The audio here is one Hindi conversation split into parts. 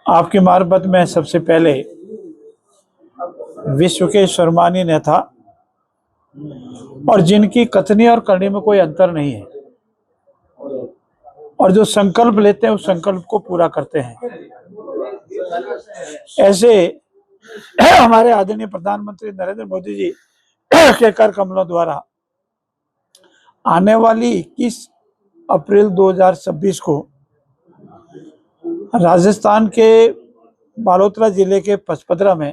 आपकी मार्फत में सबसे पहले विश्व के सर्वमान्य नेता और जिनकी कथनी और करनी में कोई अंतर नहीं है और जो संकल्प लेते हैं उस संकल्प को पूरा करते हैं, ऐसे हमारे आदरणीय प्रधानमंत्री नरेंद्र मोदी जी के कर कमलों द्वारा आने वाली 21 अप्रैल 2026 को राजस्थान के बालोतरा जिले के पचपदरा में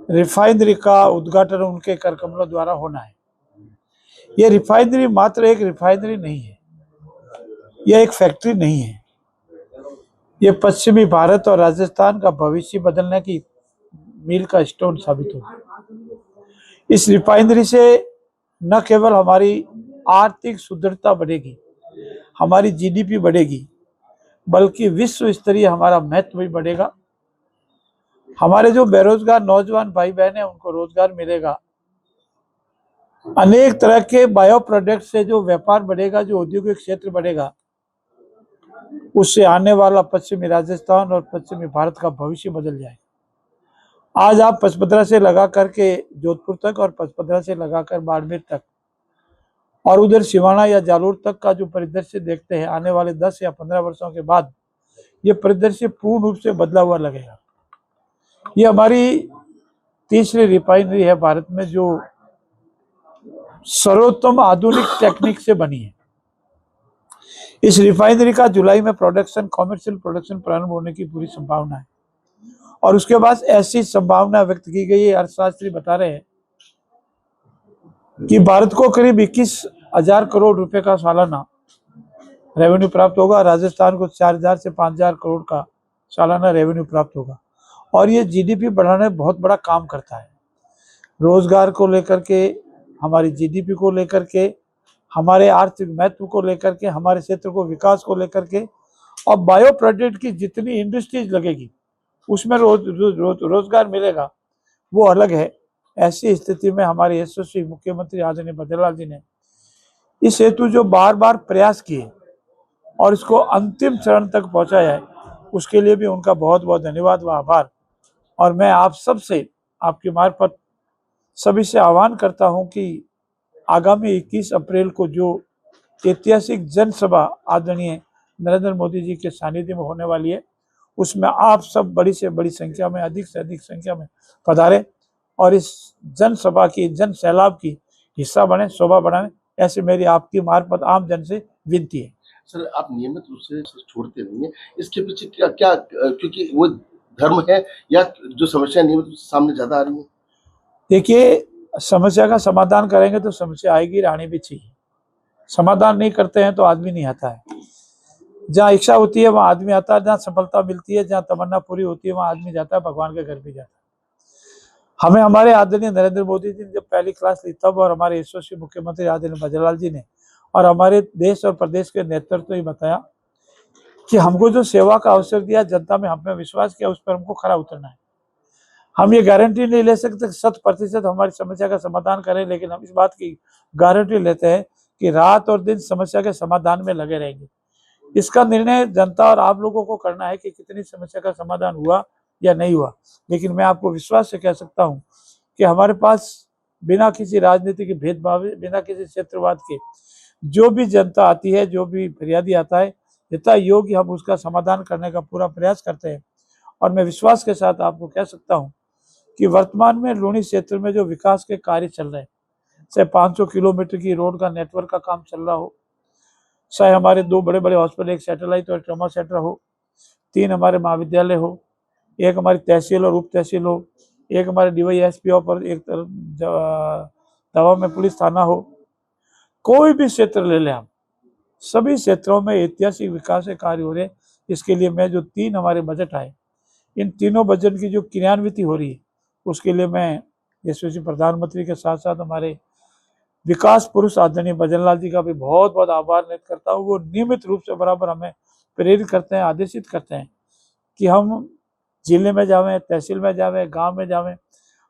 रिफाइनरी का उद्घाटन उनके कर कमलों द्वारा होना है। यह रिफाइनरी मात्र एक रिफाइनरी नहीं है, यह एक फैक्ट्री नहीं है, यह पश्चिमी भारत और राजस्थान का भविष्य बदलने की मील का स्टोन साबित होगा। इस रिफाइनरी से न केवल हमारी आर्थिक सुदृढ़ता बढ़ेगी, हमारी जीडीपी बढ़ेगी, बल्कि विश्व स्तरीय हमारा महत्व भी बढ़ेगा। हमारे जो बेरोजगार नौजवान भाई बहन हैं उनको रोजगार मिलेगा। अनेक तरह के बायो प्रोडक्ट से जो व्यापार बढ़ेगा, जो औद्योगिक क्षेत्र बढ़ेगा, उससे आने वाला पश्चिमी राजस्थान और पश्चिमी भारत का भविष्य बदल जाएगा। आज आप पचपदरा से लगा करके जोधपुर तक और पचपदरा से लगाकर बाड़मेर तक और उधर सिवाना या जालोर तक का जो परिदृश्य देखते हैं, आने वाले 10 या 15 वर्षों के बाद ये परिदृश्य पूर्ण रूप से बदला हुआ लगेगा। ये हमारी तीसरी रिफाइनरी है भारत में जो सर्वोत्तम आधुनिक टेक्निक से बनी है। इस रिफाइनरी का जुलाई में कॉमर्शियल प्रोडक्शन प्रारंभ होने की पूरी संभावना है और उसके बाद ऐसी संभावना व्यक्त की गई है। अर्थशास्त्री बता रहे हैं कि भारत को करीब 21,000 करोड़ रुपए का सालाना रेवेन्यू प्राप्त होगा, राजस्थान को 4,000 से 5,000 करोड़ का सालाना रेवेन्यू प्राप्त होगा और ये जीडीपी बढ़ाने में बहुत बड़ा काम करता है। रोजगार को लेकर के, हमारी जीडीपी को लेकर के, हमारे आर्थिक महत्व को लेकर के, हमारे क्षेत्र को विकास को लेकर के और बायो प्रोडक्ट की जितनी इंडस्ट्रीज लगेगी उसमें रोजगार मिलेगा, वो अलग है। ऐसी स्थिति में हमारे यशस्वी मुख्यमंत्री आदरणीय भद्रलाल जी ने इस हेतु जो बार बार प्रयास किए और इसको अंतिम चरण तक पहुंचाया है, उसके लिए भी उनका बहुत बहुत धन्यवाद व आभार। और मैं आप सबसे, आपकी मार्फत सभी से आह्वान करता हूं कि आगामी 21 अप्रैल को जो ऐतिहासिक जनसभा आदरणीय नरेंद्र मोदी जी के सानिध्य में होने वाली है, उसमें आप सब बड़ी से बड़ी संख्या में, अधिक से अधिक संख्या में पधारें और इस जनसभा की, जन सैलाब की हिस्सा बने, शोभा बढ़ाएं। ऐसे मेरी आपकी मार्फत आम जन से विनती है। सर, आप नियमित रूप से छोड़ते नहीं है, इसके पीछे क्या क्योंकि वो धर्म है या जो समस्या नियमित रूप से सामने ज्यादा आ रही है? देखिए, समस्या का समाधान करेंगे तो समस्या आएगी, आनी भी चाहिए। समाधान नहीं करते हैं तो आदमी नहीं आता है। जहाँ इच्छा होती है वहाँ आदमी आता है, जहाँ सफलता मिलती है, जहाँ तमन्ना पूरी होती है वहाँ आदमी जाता है, भगवान के घर भी जाता है। हमें हमारे आदरणीय नरेंद्र मोदी जी ने जब पहली क्लास ली तब, और हमारे यशस्वी मुख्यमंत्री आदरणीय भद्रलाल जी ने और हमारे देश और प्रदेश के नेतृत्व ने बताया कि हमको जो सेवा का अवसर दिया, जनता में हमें विश्वास किया, उस पर हमको खरा उतरना है। हम ये गारंटी नहीं ले सकते 100% हमारी समस्या का समाधान करें, लेकिन हम इस बात की गारंटी लेते हैं कि रात और दिन समस्या के समाधान में लगे रहेंगे। इसका निर्णय जनता और आप लोगों को करना है कि कितनी समस्या का समाधान हुआ या नहीं हुआ। लेकिन मैं आपको विश्वास से कह सकता हूं कि हमारे पास बिना किसी राजनीति के भेदभाव, बिना किसी क्षेत्रवाद के जो भी जनता आती है, जो भी फरियादी आता है, यथा योग्य हम उसका समाधान करने का पूरा प्रयास करते हैं। और मैं विश्वास के साथ आपको कह सकता हूं कि वर्तमान में लूणी क्षेत्र में जो विकास के कार्य चल रहे हैं, चाहे 500 किलोमीटर की रोड का नेटवर्क का काम चल रहा हो, चाहे हमारे 2 बड़े बड़े हॉस्पिटल, एक सैटेलाइट और ट्रॉमा सेंटर हो, 3 हमारे महाविद्यालय हो, एक हमारी तहसील और उप तहसील हो, एक हमारे DYSP और एक तरफ दवा में पुलिस थाना हो, कोई भी क्षेत्र ले लें हम, सभी क्षेत्रों में ऐतिहासिक विकास के कार्य हो रहे। इसके लिए मैं जो 3 हमारे बजट आए, इन तीनों बजट की जो क्रियान्विति हो रही है, उसके लिए मैं यशस्वी प्रधानमंत्री के साथ साथ हमारे विकास पुरुष आदरणीय भद्रलाल जी का भी बहुत बहुत आभार व्यक्त करता हूँ। वो नियमित रूप से बराबर हमें प्रेरित करते हैं, आदेशित करते हैं कि हम जिले में जावें, तहसील में जावें, गांव में जावें,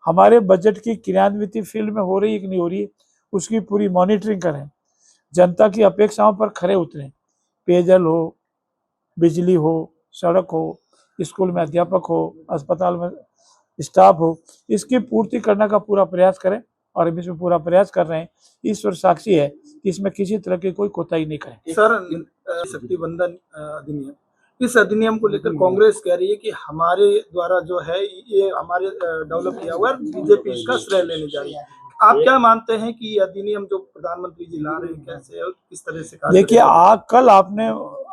हमारे बजट की क्रियान्विति फील्ड में हो रही है कि नहीं हो रही है, उसकी पूरी मॉनिटरिंग करें, जनता की अपेक्षाओं पर खरे उतरें। पेयजल हो, बिजली हो, सड़क हो, स्कूल में अध्यापक हो, अस्पताल में स्टाफ हो, इसकी पूर्ति करने का पूरा प्रयास करें और हम इसमें पूरा प्रयास कर रहे हैं। ईश्वर साक्षी है कि इसमें किसी तरह की कोई कोताही नहीं करें। सर, शक्ति बंधन अधिनियम, इस अधिनियम को लेकर कांग्रेस कह रही है कि हमारे द्वारा जो है ये हमारे डेवलप किया हुआ है, बीजेपी इसका श्रेय लेने जा रही है। आप क्या मानते हैं कि ये अधिनियम जो प्रधानमंत्री जी ला रहे हैं कैसे और किस तरह से कार्य देखिए, करेगा? कल आपने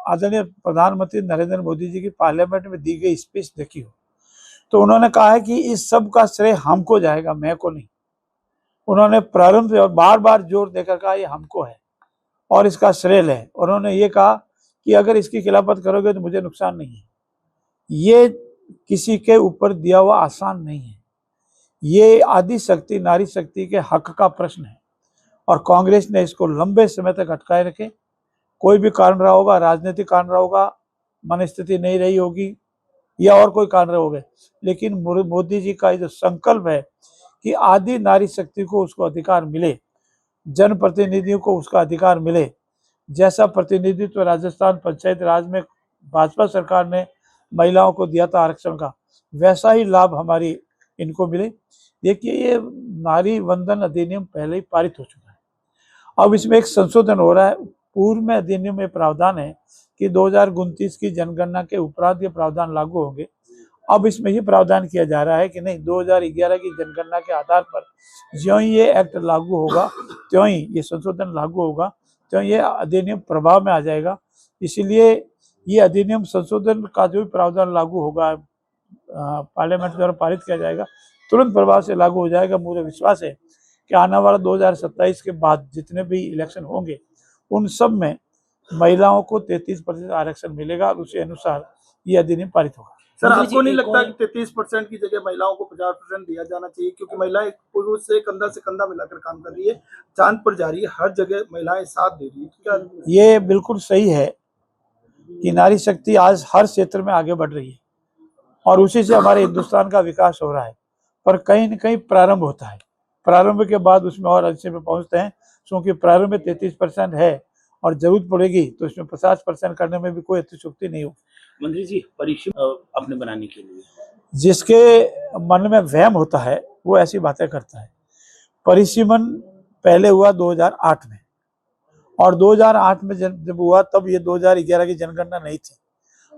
आदरणीय प्रधानमंत्री नरेंद्र मोदी जी की पार्लियामेंट में दी गई स्पीच देखी हो, तो उन्होंने कहा है कि इस सब का श्रेय हमको जाएगा, मैं को नहीं। उन्होंने प्रारंभ से बार बार जोर देकर कहा ये हमको है और इसका श्रेय ले। उन्होंने ये कहा कि अगर इसकी खिलाफत करोगे तो मुझे नुकसान नहीं है। ये किसी के ऊपर दिया हुआ आसान नहीं है। ये आदि शक्ति नारी शक्ति के हक का प्रश्न है और कांग्रेस ने इसको लंबे समय तक अटकाए रखे। कोई भी कारण रहा होगा, राजनीतिक कारण रहा होगा, मनस्थिति नहीं रही होगी या और कोई कारण रहे होंगे, लेकिन मोदी जी का जो संकल्प है कि आदि नारी शक्ति को उसको अधिकार मिले, जनप्रतिनिधियों को उसका अधिकार मिले। जैसा प्रतिनिधित्व राजस्थान पंचायत राज में भाजपा सरकार ने महिलाओं को दिया था आरक्षण का, वैसा ही लाभ हमारी इनको मिले। देखिए, ये नारी वंदन अधिनियम पहले ही पारित हो चुका है। अब इसमें एक संशोधन हो रहा है। पूर्व में अधिनियम में प्रावधान है कि 2029 की जनगणना के उपरांत ये प्रावधान लागू होंगे। अब इसमें ये प्रावधान किया जा रहा है कि नहीं, 2011 की जनगणना के आधार पर ज्यों ही ये एक्ट लागू होगा, त्यों ही ये संशोधन लागू होगा, त्यों ये अधिनियम प्रभाव में आ जाएगा। इसीलिए ये अधिनियम संशोधन का जो भी प्रावधान लागू होगा, पार्लियामेंट द्वारा पारित किया जाएगा, तुरंत प्रभाव से लागू हो जाएगा। मुझे विश्वास है कि आने वाला 2027 के बाद जितने भी इलेक्शन होंगे उन सब में महिलाओं को 33% आरक्षण मिलेगा और उसी अनुसार ये अधिनियम पारित होगा। सर, आपको नहीं लगता कि 33% की जगह महिलाओं को 50% दिया जाना चाहिए? क्योंकि महिलाएं पुरुष से कंधा मिलाकर काम कर रही है, चांद पर जा रही है, हर जगह महिलाएं साथ दे रही है। क्या ये बिल्कुल सही है कि नारी शक्ति आज हर क्षेत्र में आगे बढ़ रही है और उसी से हमारे हिंदुस्तान का विकास हो रहा है, पर कहीं न कहीं प्रारंभ होता है। प्रारंभ के बाद उसमें और अच्छे पे पहुंचते हैं, क्योंकि प्रारंभ में 33% है और जरूरत पड़ेगी तो इसमें 50% करने में भी कोई अतिशयोक्ति नहीं हो। मंत्री जी, परिसीमन अपने बनाने के लिए जिसके मन में वहम होता है वो ऐसी बातें करता है। परिसीमन पहले हुआ 2008 में और 2008 में जब हुआ तब ये 2011 की जनगणना नहीं थी।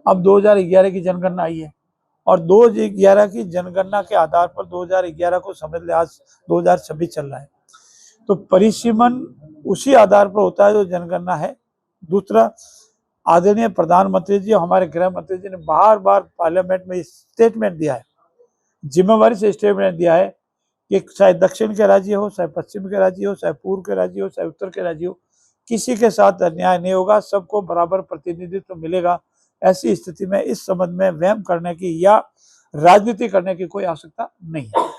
अब 2011 की जनगणना आई है और 2011 की जनगणना के आधार पर 2011 को समझ ले, आज 2026 चल रहा है, तो परिसीमन उसी आधार पर होता है जो जनगणना है। दूसरा, आदरणीय प्रधानमंत्री जी और हमारे गृह मंत्री जी ने बार बार पार्लियामेंट में स्टेटमेंट दिया है, जिम्मेवारी से स्टेटमेंट दिया है कि चाहे दक्षिण के राज्य हो, चाहे पश्चिम के राज्य हो, चाहे पूर्व के राज्य हो, चाहे उत्तर के राज्य हो, किसी के साथ अन्याय नहीं होगा, सबको बराबर प्रतिनिधित्व मिलेगा। ऐसी स्थिति में इस संबंध में वहम करने की या राजनीति करने की कोई आवश्यकता नहीं है।